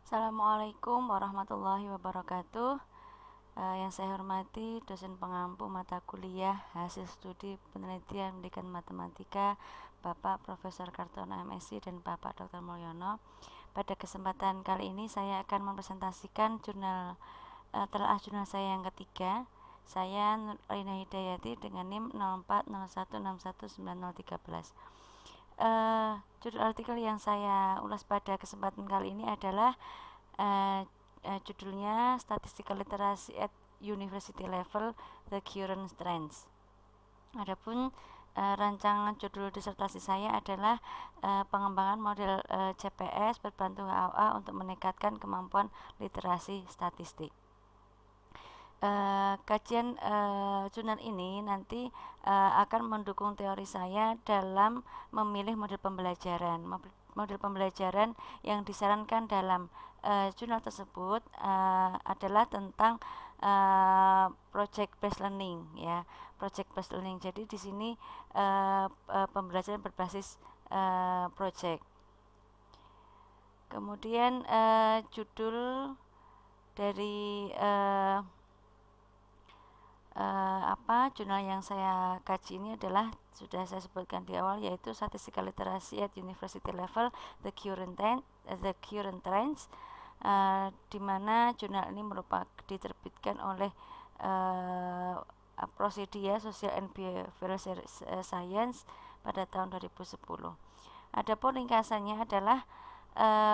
Assalamualaikum warahmatullahi wabarakatuh. Yang saya hormati dosen pengampu mata kuliah hasil studi penelitian pendidikan matematika Bapak Profesor Kartono MSc dan Bapak Dr. Mulyono. Pada kesempatan kali ini saya akan mempresentasikan telaah jurnal saya yang ketiga. Saya Nurlina Hidayati dengan NIM 0401619013. Judul artikel yang saya ulas pada kesempatan kali ini adalah judulnya Statistical Literacy at University Level, The Current Trends. Adapun rancangan judul disertasi saya adalah pengembangan model CPS berbantu HOA untuk meningkatkan kemampuan literasi statistik. Kajian jurnal ini nanti akan mendukung teori saya dalam memilih model pembelajaran. Model pembelajaran yang disarankan dalam jurnal tersebut adalah tentang project based learning, ya, project based learning. Jadi di sini pembelajaran berbasis project. Kemudian judul dari jurnal yang saya kaji ini adalah sudah saya sebutkan di awal, yaitu Statistical Literacy at University Level, The Current Trends, di mana jurnal ini diterbitkan oleh Procedia Social and Behavioral Science pada tahun 2010. Adapun ringkasannya adalah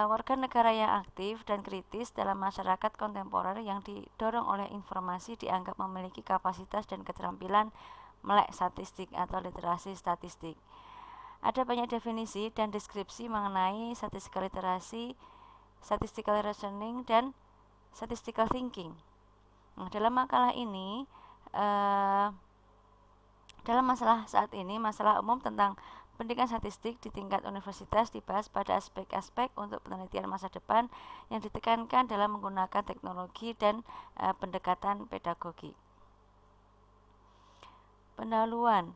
warga negara yang aktif dan kritis dalam masyarakat kontemporer yang didorong oleh informasi dianggap memiliki kapasitas dan keterampilan melek statistik atau literasi statistik. Ada banyak definisi dan deskripsi mengenai statistical literacy, statistical reasoning, dan statistical thinking. Nah, dalam makalah ini, dalam masalah saat ini, masalah umum tentang pendidikan statistik di tingkat universitas dibahas pada aspek-aspek untuk penelitian masa depan yang ditekankan dalam menggunakan teknologi dan pendekatan pedagogi. Pendahuluan.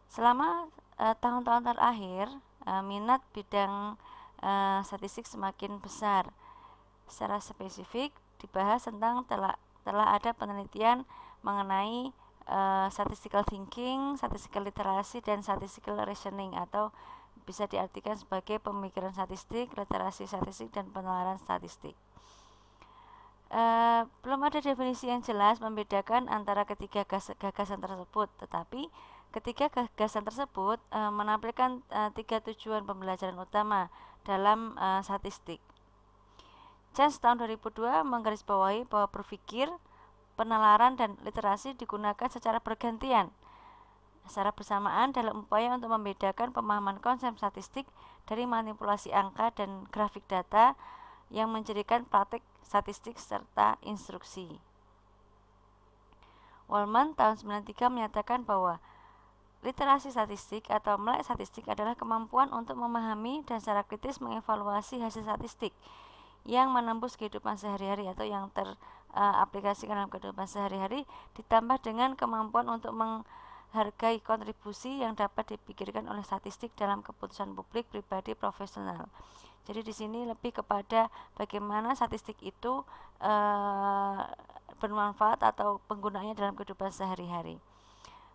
Selama tahun-tahun terakhir, minat bidang statistik semakin besar. Secara spesifik dibahas tentang telah ada penelitian mengenai statistical thinking, statistical literacy, dan statistical reasoning, atau bisa diartikan sebagai pemikiran statistik, literasi statistik, dan penalaran statistik. Belum ada definisi yang jelas membedakan antara ketiga gagasan tersebut, tetapi ketiga gagasan tersebut menampilkan tiga tujuan pembelajaran utama dalam statistik. Chance tahun 2002 menggarisbawahi bahwa berpikir, penalaran, dan literasi digunakan secara bergantian secara bersamaan dalam upaya untuk membedakan pemahaman konsep statistik dari manipulasi angka dan grafik data yang menjadikan praktik statistik serta instruksi. Wallman tahun 1993 menyatakan bahwa literasi statistik atau melek statistik adalah kemampuan untuk memahami dan secara kritis mengevaluasi hasil statistik yang menembus kehidupan sehari-hari atau yang teraplikasikan dalam kehidupan sehari-hari, ditambah dengan kemampuan untuk menghargai kontribusi yang dapat dipikirkan oleh statistik dalam keputusan publik, pribadi, profesional. Jadi di sini lebih kepada bagaimana statistik itu bermanfaat atau penggunaannya dalam kehidupan sehari-hari.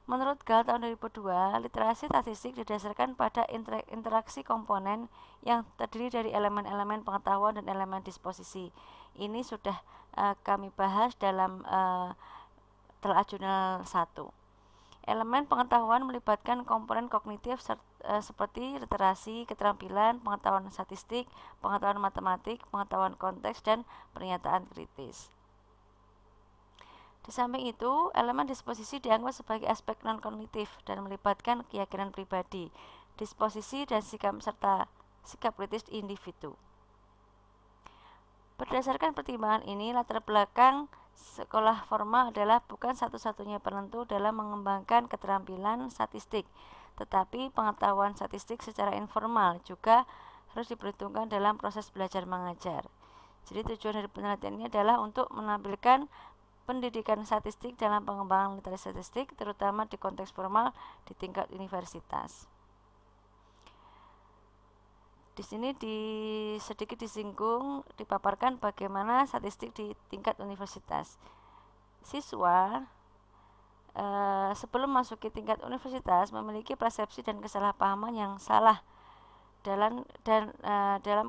Menurut Gall tahun 2002, literasi statistik didasarkan pada interaksi komponen yang terdiri dari elemen-elemen pengetahuan dan elemen disposisi. Ini sudah kami bahas dalam telaah jurnal 1. Elemen pengetahuan melibatkan komponen kognitif seperti literasi, keterampilan, pengetahuan statistik, pengetahuan matematik, pengetahuan konteks, dan pernyataan kritis. Di samping itu, elemen disposisi dianggap sebagai aspek non-kognitif dan melibatkan keyakinan pribadi, disposisi, dan sikap kritis individu. Berdasarkan pertimbangan ini, latar belakang sekolah formal adalah bukan satu-satunya penentu dalam mengembangkan keterampilan statistik, tetapi pengetahuan statistik secara informal juga harus diperhitungkan dalam proses belajar mengajar. Jadi tujuan dari penelitian ini adalah untuk menampilkan pendidikan statistik dalam pengembangan literasi statistik, terutama di konteks formal di tingkat universitas. Di sini sedikit disinggung, dipaparkan bagaimana statistik di tingkat universitas. Siswa sebelum masuki tingkat universitas memiliki persepsi dan kesalahpahaman yang salah dalam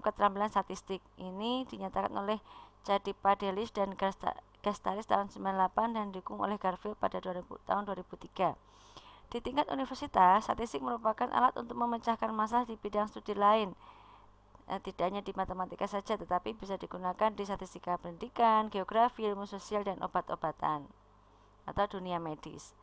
keterampilan statistik. Ini dinyatakan oleh Chadipadelis dan Gastaris tahun 98 dan didukung oleh Garfield pada tahun 2003. Di tingkat universitas, statistik merupakan alat untuk memecahkan masalah di bidang studi lain. Tidak hanya di matematika saja, tetapi bisa digunakan di statistika pendidikan, geografi, ilmu sosial, dan obat-obatan atau dunia medis.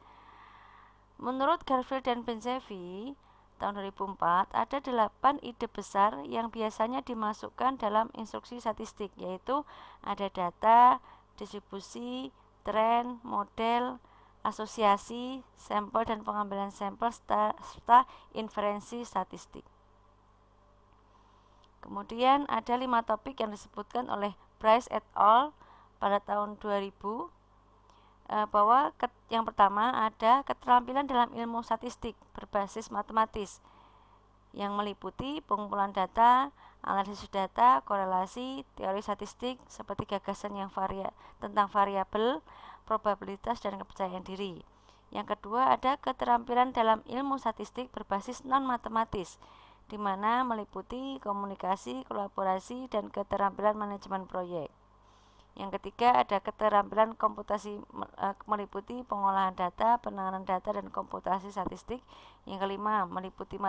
Menurut Garfield dan Bensevi tahun 2004, ada 8 ide besar yang biasanya dimasukkan dalam instruksi statistik, yaitu ada data, distribusi, tren, model, asosiasi, sampel dan pengambilan sampel, serta inferensi statistik. Kemudian ada 5 topik yang disebutkan oleh Bryce et al. Pada tahun 2000, bahwa yang pertama ada keterampilan dalam ilmu statistik berbasis matematis yang meliputi pengumpulan data, analisis data, korelasi, teori statistik seperti gagasan yang tentang variabel, probabilitas, dan kepercayaan diri. Yang kedua ada keterampilan dalam ilmu statistik berbasis non-matematis, di mana meliputi komunikasi, kolaborasi, dan keterampilan manajemen proyek. Yang ketiga ada keterampilan komputasi meliputi pengolahan data, penanganan data, dan komputasi statistik. Yang kelima meliputi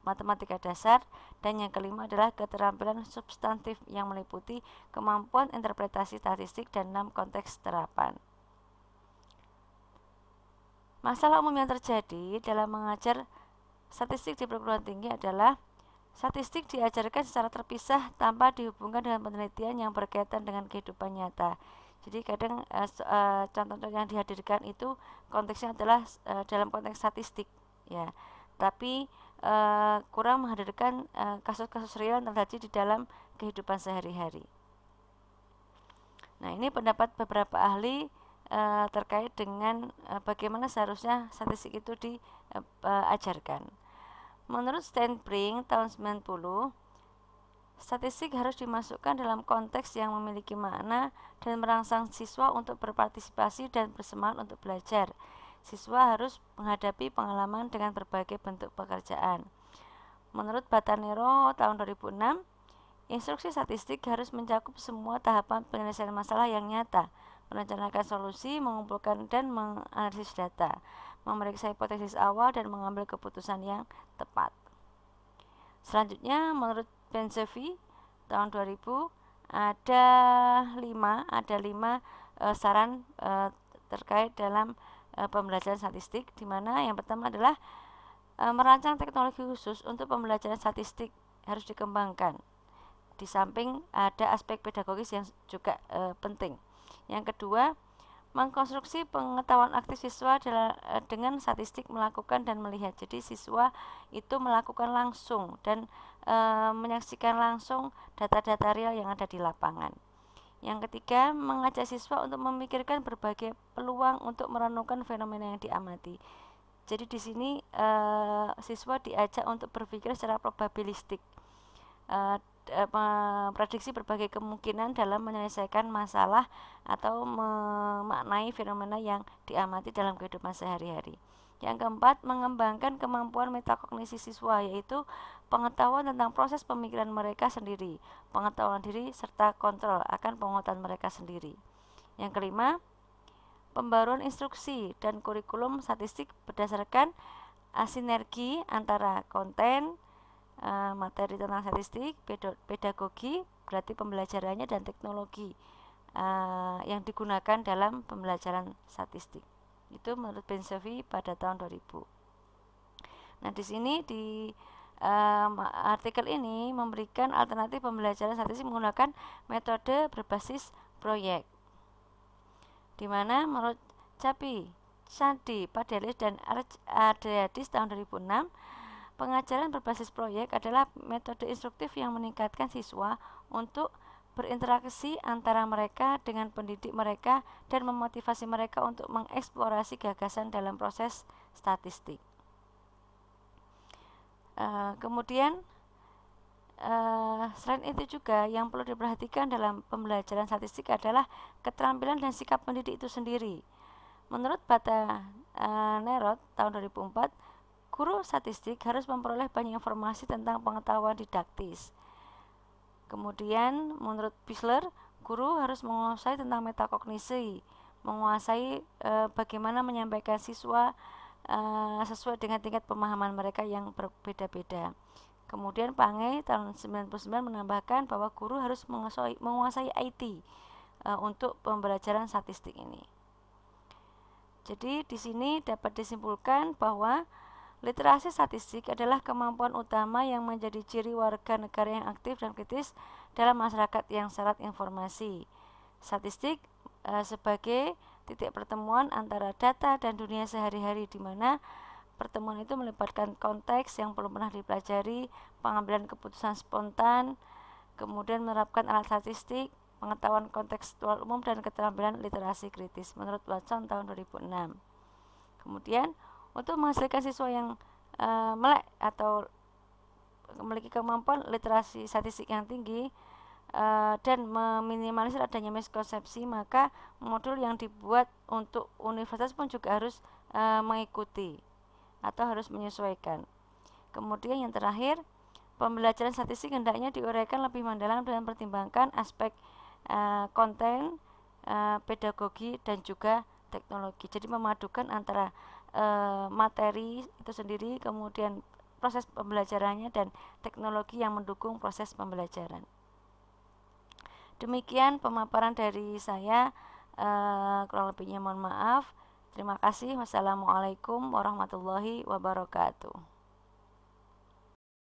matematika dasar, dan yang kelima adalah keterampilan substantif yang meliputi kemampuan interpretasi statistik dan dalam konteks terapan. Masalah umum yang terjadi dalam mengajar statistik di perguruan tinggi adalah statistik diajarkan secara terpisah tanpa dihubungkan dengan penelitian yang berkaitan dengan kehidupan nyata. Jadi kadang contoh-contoh yang dihadirkan itu konteksnya adalah dalam konteks statistik, ya. Tapi kurang menghadirkan kasus-kasus real yang terjadi di dalam kehidupan sehari-hari. Nah, ini pendapat beberapa ahli terkait dengan bagaimana seharusnya statistik itu diajarkan. Menurut Steinbrink tahun 90, statistik harus dimasukkan dalam konteks yang memiliki makna dan merangsang siswa untuk berpartisipasi dan bersemangat untuk belajar. Siswa harus menghadapi pengalaman dengan berbagai bentuk pekerjaan. Menurut Batanero tahun 2006, instruksi statistik harus mencakup semua tahapan penyelesaian masalah yang nyata, merencanakan solusi, mengumpulkan dan menganalisis data, memeriksa hipotesis awal, dan mengambil keputusan yang tepat. Selanjutnya, menurut Bensevi tahun 2000 ada 5 saran terkait dalam pembelajaran statistik, di mana yang pertama adalah merancang teknologi khusus untuk pembelajaran statistik harus dikembangkan. Di samping ada aspek pedagogis yang juga penting. Yang kedua, mengkonstruksi pengetahuan aktif siswa dengan statistik melakukan dan melihat. Jadi siswa itu melakukan langsung dan menyaksikan langsung data-data real yang ada di lapangan. Yang ketiga, mengajak siswa untuk memikirkan berbagai peluang untuk merenungkan fenomena yang diamati. Jadi di sini siswa diajak untuk berpikir secara probabilistik, memprediksi berbagai kemungkinan dalam menyelesaikan masalah atau memaknai fenomena yang diamati dalam kehidupan sehari-hari. Yang keempat, mengembangkan kemampuan metakognisi siswa, yaitu pengetahuan tentang proses pemikiran mereka sendiri, pengetahuan diri, serta kontrol akan pengetahuan mereka sendiri. Yang kelima, pembaruan instruksi dan kurikulum statistik berdasarkan asinergi antara konten, materi tentang statistik, pedagogi, berarti pembelajarannya, dan teknologi yang digunakan dalam pembelajaran statistik. Itu menurut Bensevi pada tahun 2000. Nah, di sini di artikel ini memberikan alternatif pembelajaran statistik menggunakan metode berbasis proyek, di mana menurut Chadipadelis dan Adriadis tahun 2006, pengajaran berbasis proyek adalah metode instruktif yang meningkatkan siswa untuk berinteraksi antara mereka dengan pendidik mereka dan memotivasi mereka untuk mengeksplorasi gagasan dalam proses statistik. Kemudian Selain itu juga yang perlu diperhatikan dalam pembelajaran statistik adalah keterampilan dan sikap pendidik itu sendiri. Menurut Bata Nerot tahun 2004, guru statistik harus memperoleh banyak informasi tentang pengetahuan didaktis. Kemudian menurut Bisler, guru harus menguasai tentang metakognisi, menguasai bagaimana menyampaikan siswa sesuai dengan tingkat pemahaman mereka yang berbeda-beda. Kemudian Pange tahun 99 menambahkan bahwa guru harus menguasai IT untuk pembelajaran statistik ini. Jadi di sini dapat disimpulkan bahwa literasi statistik adalah kemampuan utama yang menjadi ciri warga negara yang aktif dan kritis dalam masyarakat yang syarat informasi. Statistik sebagai titik pertemuan antara data dan dunia sehari-hari, di mana pertemuan itu melibatkan konteks yang belum pernah dipelajari, pengambilan keputusan spontan, kemudian menerapkan alat statistik, pengetahuan kontekstual umum, dan keterampilan literasi kritis menurut Watson tahun 2006. Kemudian untuk menghasilkan siswa yang melek atau memiliki kemampuan literasi statistik yang tinggi dan meminimalisir adanya miskonsepsi, maka modul yang dibuat untuk universitas pun juga harus mengikuti atau harus menyesuaikan. Kemudian yang terakhir, pembelajaran statistik hendaknya diuraikan lebih mendalam dan mempertimbangkan aspek konten, pedagogi, dan juga teknologi. Jadi memadukan antara materi itu sendiri, kemudian proses pembelajarannya, dan teknologi yang mendukung proses pembelajaran. Demikian pemaparan dari saya, kurang lebihnya mohon maaf. Terima kasih. Wassalamualaikum warahmatullahi wabarakatuh.